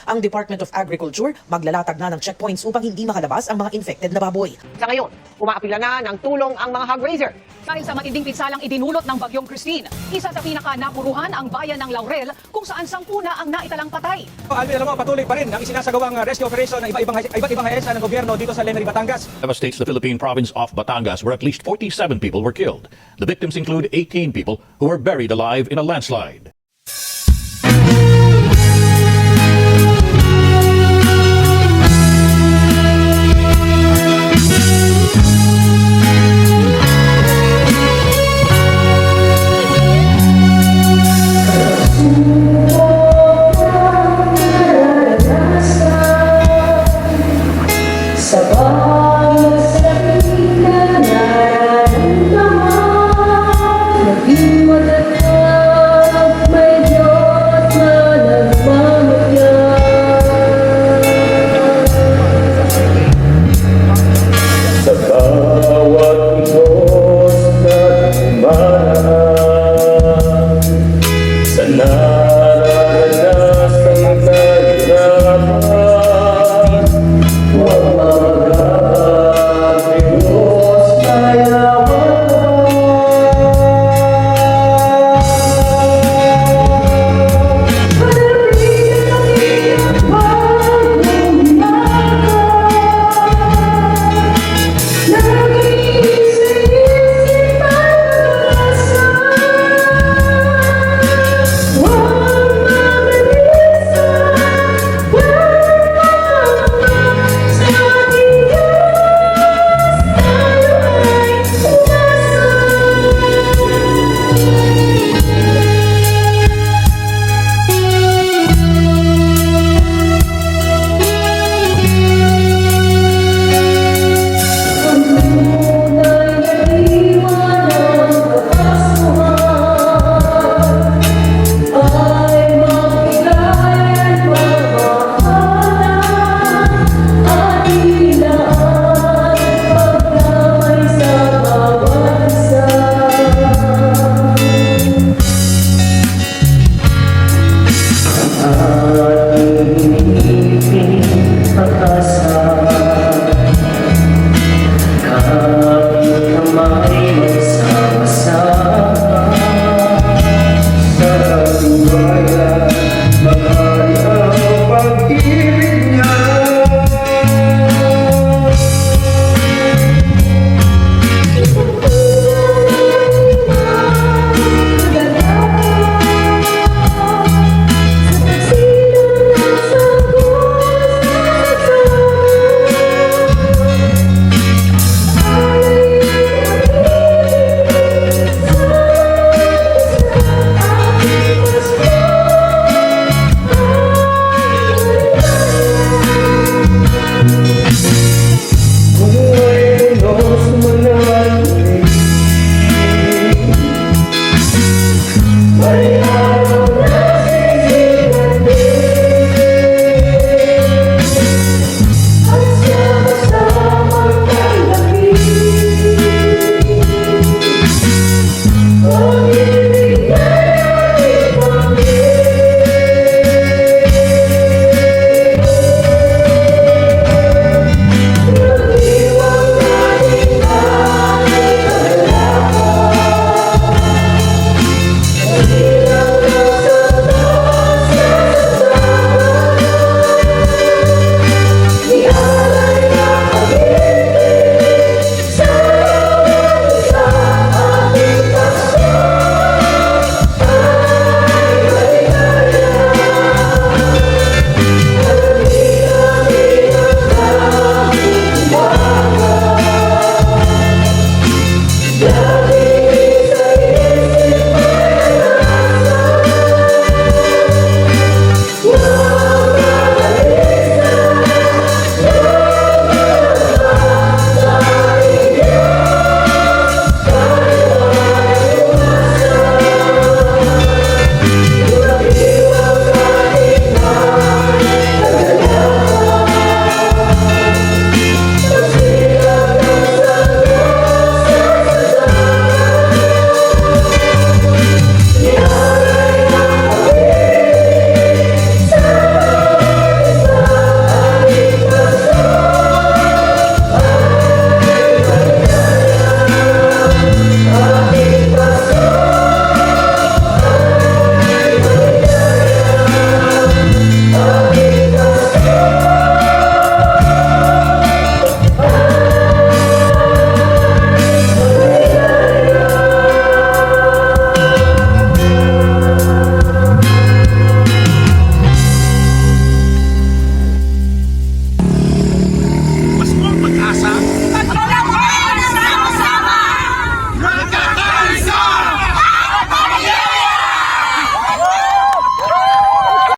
Ang Department of Agriculture maglalatag na ng checkpoints upang hindi makalabas ang mga infected na baboy. Sa ngayon, umaapila na ng tulong ang mga hog raiser. Dahil sa matinding pinsalang idinulot ng bagyong Christine, isa sa pinaka-napuruhan ang bayan ng Laurel kung saan 10 ang naitalang patay. Alvin, alam mo, patuloy pa rin ang isinasagawang rescue operation ng iba't ibang ahensya ng gobyerno dito sa Lemery, Batangas. Devastates the Philippine province of Batangas, where at least 47 people were killed. The victims include 18 people who were buried alive in a landslide.